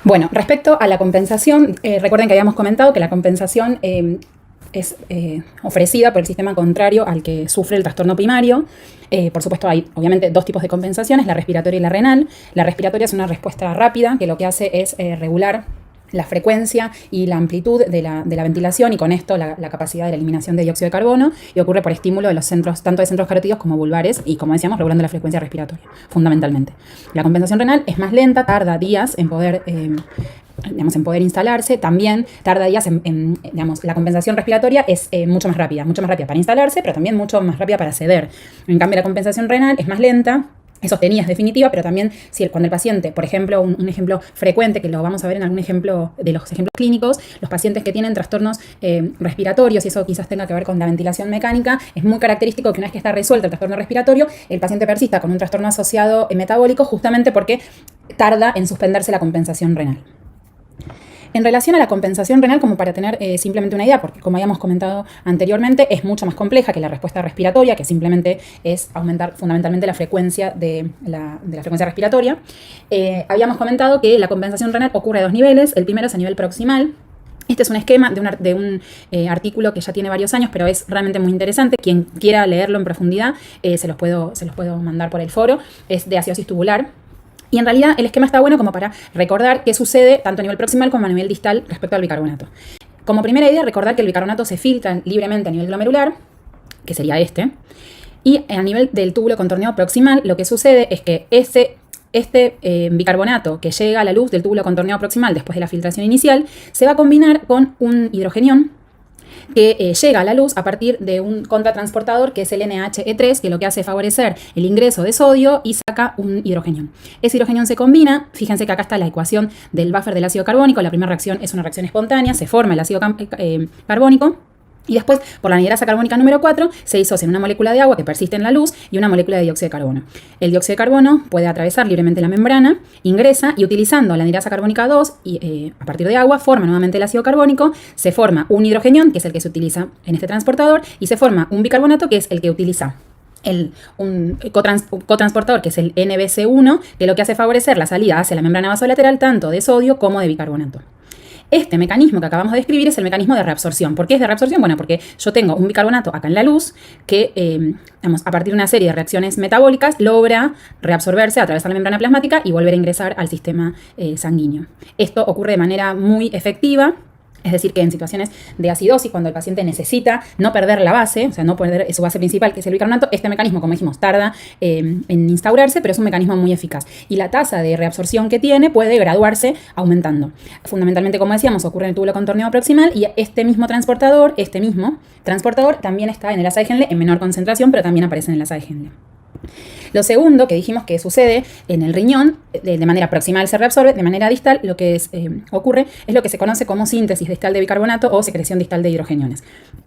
Bueno, respecto a la compensación, recuerden que habíamos comentado que la compensación es ofrecida por el sistema contrario al que sufre el trastorno primario. Por supuesto, hay obviamente dos tipos de compensaciones, la respiratoria y la renal. La respiratoria es una respuesta rápida que lo que hace es regular la frecuencia y la amplitud de la ventilación y con esto la capacidad de la eliminación de dióxido de carbono, y ocurre por estímulo de los centros, tanto de centros carótidos como vulvares, y como decíamos, regulando la frecuencia respiratoria, fundamentalmente. La compensación renal es más lenta, tarda días en poder instalarse, también tarda días digamos, la compensación respiratoria es mucho más rápida para instalarse, pero también mucho más rápida para ceder. En cambio, la compensación renal es más lenta, es sostenida, es definitiva, pero también cuando el paciente, por ejemplo, un ejemplo frecuente que lo vamos a ver en algún ejemplo de los ejemplos clínicos, los pacientes que tienen trastornos respiratorios, y eso quizás tenga que ver con la ventilación mecánica, es muy característico que una vez que está resuelto el trastorno respiratorio, el paciente persista con un trastorno asociado metabólico, justamente porque tarda en suspenderse la compensación renal. En relación a la compensación renal, como para tener simplemente una idea, porque como habíamos comentado anteriormente, es mucho más compleja que la respuesta respiratoria, que simplemente es aumentar fundamentalmente la frecuencia de la frecuencia respiratoria. Habíamos comentado que la compensación renal ocurre a dos niveles. El primero es a nivel proximal. Este es un esquema de un artículo que ya tiene varios años, pero es realmente muy interesante. Quien quiera leerlo en profundidad, se los puedo mandar por el foro. Es de acidosis tubular. Y en realidad el esquema está bueno como para recordar qué sucede tanto a nivel proximal como a nivel distal respecto al bicarbonato. Como primera idea, recordar que el bicarbonato se filtra libremente a nivel glomerular, que sería este, y a nivel del túbulo contorneado proximal lo que sucede es que este bicarbonato que llega a la luz del túbulo contorneado proximal después de la filtración inicial se va a combinar con un hidrogenión que llega a la luz a partir de un contratransportador que es el NHE3, que lo que hace es favorecer el ingreso de sodio y saca un hidrogenión. Ese hidrogenión se combina, fíjense que acá está la ecuación del buffer del ácido carbónico, la primera reacción es una reacción espontánea, se forma el ácido carbónico. Y después, por la anhidrasa carbónica número 4, se disocia una molécula de agua que persiste en la luz y una molécula de dióxido de carbono. El dióxido de carbono puede atravesar libremente la membrana, ingresa y utilizando la anhidrasa carbónica 2 y a partir de agua forma nuevamente el ácido carbónico, se forma un hidrogenión, que es el que se utiliza en este transportador, y se forma un bicarbonato, que es el que utiliza un cotransportador, que es el NBC1, que lo que hace favorecer la salida hacia la membrana vasolateral tanto de sodio como de bicarbonato. Este mecanismo que acabamos de describir es el mecanismo de reabsorción. ¿Por qué es de reabsorción? Bueno, porque yo tengo un bicarbonato acá en la luz que, a partir de una serie de reacciones metabólicas, logra reabsorberse, atravesar la membrana plasmática y volver a ingresar al sistema sanguíneo. Esto ocurre de manera muy efectiva. Es decir, que en situaciones de acidosis, cuando el paciente necesita no perder la base, o sea, no perder su base principal, que es el bicarbonato, este mecanismo, como dijimos, tarda en instaurarse, pero es un mecanismo muy eficaz. Y la tasa de reabsorción que tiene puede graduarse aumentando. Fundamentalmente, como decíamos, ocurre en el túbulo contorneado proximal y este mismo transportador también está en el asa de Henle en menor concentración, pero también aparece en el asa de Henle. Lo segundo que dijimos que sucede en el riñón, de manera proximal se reabsorbe, de manera distal lo que ocurre es lo que se conoce como síntesis distal de bicarbonato o secreción distal de hidrogeniones.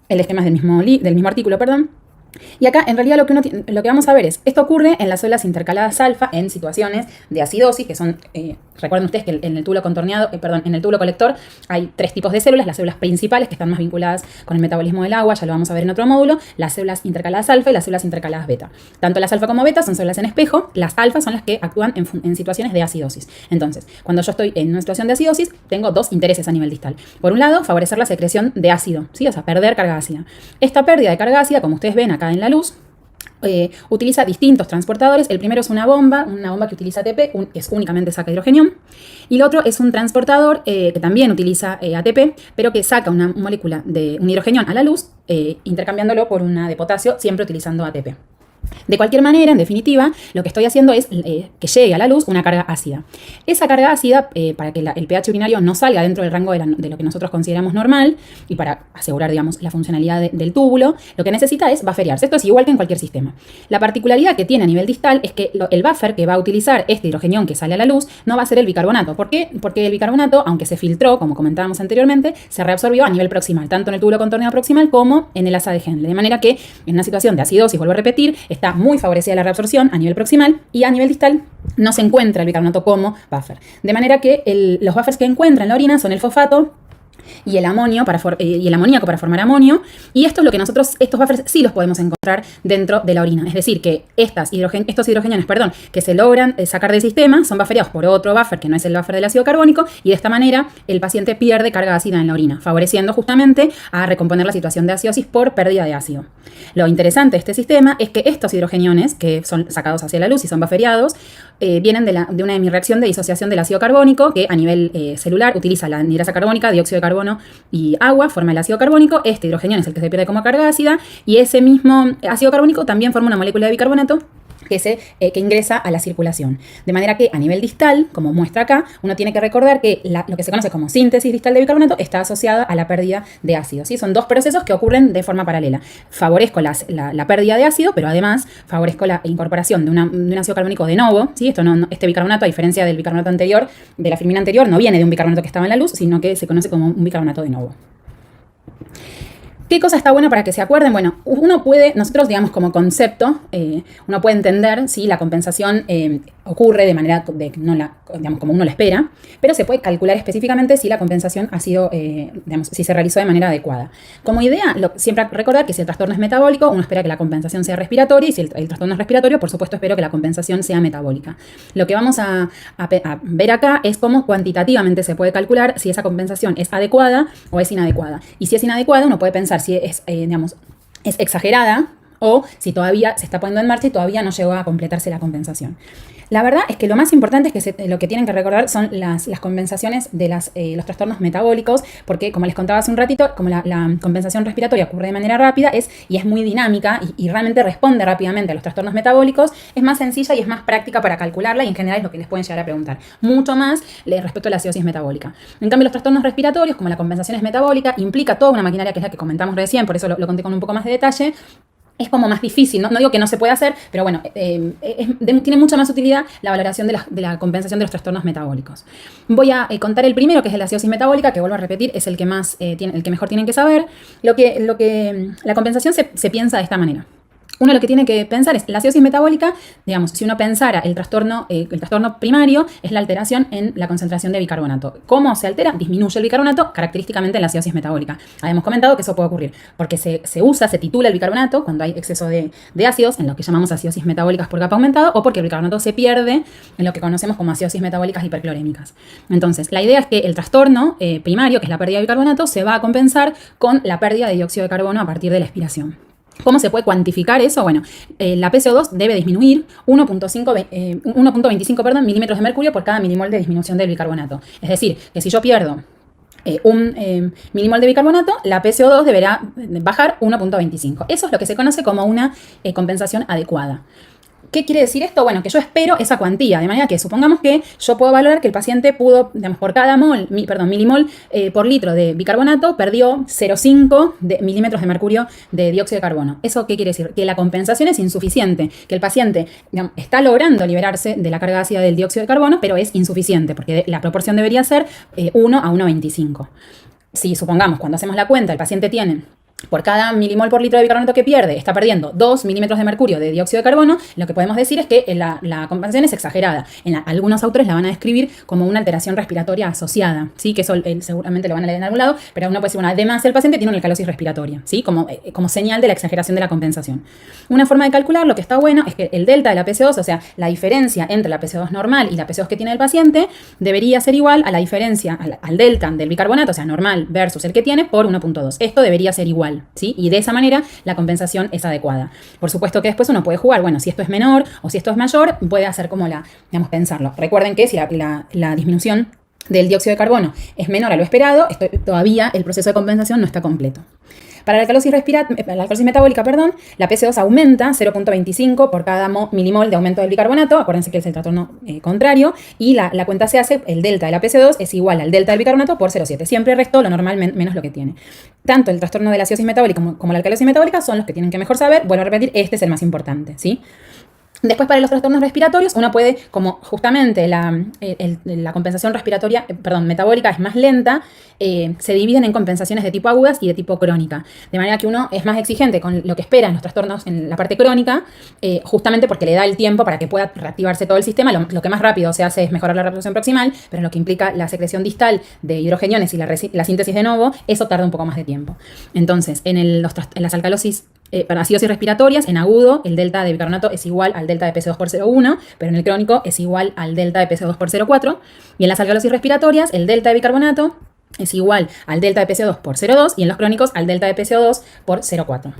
El esquema es del mismo artículo, perdón. Y acá, en realidad, lo que vamos a ver es, esto ocurre en las células intercaladas alfa en situaciones de acidosis, que son, recuerden ustedes que en el túbulo en el túbulo colector hay tres tipos de células, las células principales, que están más vinculadas con el metabolismo del agua, ya lo vamos a ver en otro módulo, las células intercaladas alfa y las células intercaladas beta. Tanto las alfa como beta son células en espejo, las alfa son las que actúan en situaciones de acidosis. Entonces, cuando yo estoy en una situación de acidosis, tengo dos intereses a nivel distal. Por un lado, favorecer la secreción de ácido, ¿sí? O sea, perder carga ácida. Esta pérdida de carga ácida, como ustedes ven acá en la luz, utiliza distintos transportadores. El primero es una bomba que utiliza ATP, que únicamente saca hidrogenión. Y el otro es un transportador que también utiliza ATP, pero que saca una molécula de un hidrogenión a la luz, intercambiándolo por una de potasio, siempre utilizando ATP. De cualquier manera, en definitiva, lo que estoy haciendo es que llegue a la luz una carga ácida. Esa carga ácida, para que el pH urinario no salga dentro del rango de lo que nosotros consideramos normal y para asegurar, digamos, la funcionalidad del túbulo, lo que necesita es bufferiarse. Esto es igual que en cualquier sistema. La particularidad que tiene a nivel distal es que el buffer que va a utilizar este hidrogenión que sale a la luz no va a ser el bicarbonato. ¿Por qué? Porque el bicarbonato, aunque se filtró, como comentábamos anteriormente, se reabsorbió a nivel proximal, tanto en el túbulo contorneado proximal como en el asa de Henle. De manera que en una situación de acidosis, vuelvo a repetir, está muy favorecida la reabsorción a nivel proximal y a nivel distal no se encuentra el bicarbonato como buffer. De manera que los buffers que encuentra en la orina son el fosfato y el amoníaco para formar amonio, y esto es lo que estos buffers sí los podemos encontrar dentro de la orina. Es decir, que estos hidrogeniones, que se logran sacar del sistema son bufferiados por otro buffer que no es el buffer del ácido carbónico, y de esta manera el paciente pierde carga ácida en la orina, favoreciendo justamente a recomponer la situación de acidosis por pérdida de ácido. Lo interesante de este sistema es que estos hidrogeniones, que son sacados hacia la luz y son bufferiados, vienen de una hemireacción de disociación del ácido carbónico, que a nivel celular utiliza la anhidrasa carbónica, dióxido de carbono y agua, forma el ácido carbónico. Este hidrogenión es el que se pierde como carga ácida, y ese mismo ácido carbónico también forma una molécula de bicarbonato que ingresa a la circulación. De manera que a nivel distal, como muestra acá, uno tiene que recordar que lo que se conoce como síntesis distal de bicarbonato está asociada a la pérdida de ácido, ¿sí? Son dos procesos que ocurren de forma paralela. Favorezco la pérdida de ácido, pero además favorezco la incorporación de un ácido carbónico de novo, ¿sí? Este bicarbonato, a diferencia del bicarbonato anterior, de la filmina anterior, no viene de un bicarbonato que estaba en la luz, sino que se conoce como un bicarbonato de novo. ¿Qué cosa está buena para que se acuerden? Bueno, nosotros digamos como concepto, uno puede entender si la compensación ocurre de manera digamos, como uno lo espera, pero se puede calcular específicamente si la compensación ha sido, si se realizó de manera adecuada. Como idea, siempre recordar que si el trastorno es metabólico, uno espera que la compensación sea respiratoria, y si el trastorno es respiratorio, por supuesto espero que la compensación sea metabólica. Lo que vamos a ver acá es cómo cuantitativamente se puede calcular si esa compensación es adecuada o es inadecuada. Y si es inadecuada, uno puede pensar si es exagerada, o si todavía se está poniendo en marcha y todavía no llegó a completarse la compensación. La verdad es que lo más importante es que lo que tienen que recordar son las compensaciones de los trastornos metabólicos, porque como les contaba hace un ratito, como la compensación respiratoria ocurre de manera rápida y es muy dinámica y realmente responde rápidamente a los trastornos metabólicos, es más sencilla y es más práctica para calcularla, y en general es lo que les pueden llegar a preguntar. Mucho más respecto a la acidosis metabólica. En cambio, los trastornos respiratorios, como la compensación es metabólica, implica toda una maquinaria que es la que comentamos recién, por eso lo conté con un poco más de detalle. Es como más difícil, no digo que no se puede hacer, pero bueno, tiene mucha más utilidad la valoración de la compensación de los trastornos metabólicos. Voy a contar el primero, que es la acidosis metabólica, que vuelvo a repetir, es el que mejor tienen que saber. La compensación se piensa de esta manera. Uno lo que tiene que pensar es la acidosis metabólica, digamos, si uno pensara el trastorno primario, es la alteración en la concentración de bicarbonato. ¿Cómo se altera? Disminuye el bicarbonato, característicamente en la acidosis metabólica. Habíamos comentado que eso puede ocurrir porque se titula el bicarbonato cuando hay exceso de ácidos, en lo que llamamos acidosis metabólicas por capa aumentado, o porque el bicarbonato se pierde en lo que conocemos como acidosis metabólicas hiperclorémicas. Entonces, la idea es que el trastorno primario, que es la pérdida de bicarbonato, se va a compensar con la pérdida de dióxido de carbono a partir de la expiración. ¿Cómo se puede cuantificar eso? Bueno, la PCO2 debe disminuir 1.25 milímetros de mercurio por cada milimol de disminución del bicarbonato. Es decir, que si yo pierdo un milimol de bicarbonato, la PCO2 deberá bajar 1.25. Eso es lo que se conoce como una compensación adecuada. ¿Qué quiere decir esto? Bueno, que yo espero esa cuantía, de manera que supongamos que yo puedo valorar que el paciente pudo, digamos, por cada milimol por litro de bicarbonato, perdió 0,5 milímetros de mercurio de dióxido de carbono. ¿Eso qué quiere decir? Que la compensación es insuficiente, que el paciente, digamos, está logrando liberarse de la carga ácida del dióxido de carbono, pero es insuficiente, porque la proporción debería ser 1 a 1,25. Si supongamos, cuando hacemos la cuenta, el paciente tiene, por cada milimol por litro de bicarbonato que pierde, está perdiendo 2 milímetros de mercurio de dióxido de carbono, lo que podemos decir es que la compensación es exagerada. Algunos autores la van a describir como una alteración respiratoria asociada, ¿sí? Que eso seguramente lo van a leer en algún lado, pero uno puede decir, además el paciente tiene una alcalosis respiratoria, ¿sí? Como señal de la exageración de la compensación. Una forma de calcular lo que está bueno es que el delta de la PCO2, o sea, la diferencia entre la PCO2 normal y la PCO2 que tiene el paciente, debería ser igual a la diferencia, al delta del bicarbonato, o sea, normal versus el que tiene, por 1.2. Esto debería ser igual, ¿sí? Y de esa manera la compensación es adecuada. Por supuesto que después uno puede jugar, bueno, si esto es menor o si esto es mayor, puede hacer como pensarlo. Recuerden que si la disminución del dióxido de carbono es menor a lo esperado, todavía el proceso de compensación no está completo. Para la alcalosis metabólica, la PCO2 aumenta 0.25 por cada milimol de aumento del bicarbonato. Acuérdense que es el trastorno contrario. Y la cuenta se hace, el delta de la PCO2 es igual al delta del bicarbonato por 0,7. Siempre resto lo normal menos lo que tiene. Tanto el trastorno de la acidosis metabólica como la alcalosis metabólica son los que tienen que mejor saber. Vuelvo a repetir, este es el más importante, ¿sí? Después, para los trastornos respiratorios, uno puede, como justamente la compensación respiratoria, metabólica es más lenta, se dividen en compensaciones de tipo agudas y de tipo crónica. De manera que uno es más exigente con lo que espera en los trastornos en la parte crónica, justamente porque le da el tiempo para que pueda reactivarse todo el sistema. Lo que más rápido se hace es mejorar la reproducción proximal, pero lo que implica la secreción distal de hidrogeniones y la síntesis de novo, eso tarda un poco más de tiempo. Entonces, en las alcalosis, para acidosis respiratorias, en agudo, el delta de bicarbonato es igual al delta de PC2 por 0,1, pero en el crónico es igual al delta de PC2 por 0,4. Y en las alcalosis respiratorias, el delta de bicarbonato es igual al delta de PCO2 por 0,2 y en los crónicos al delta de PCO2 por 0,4.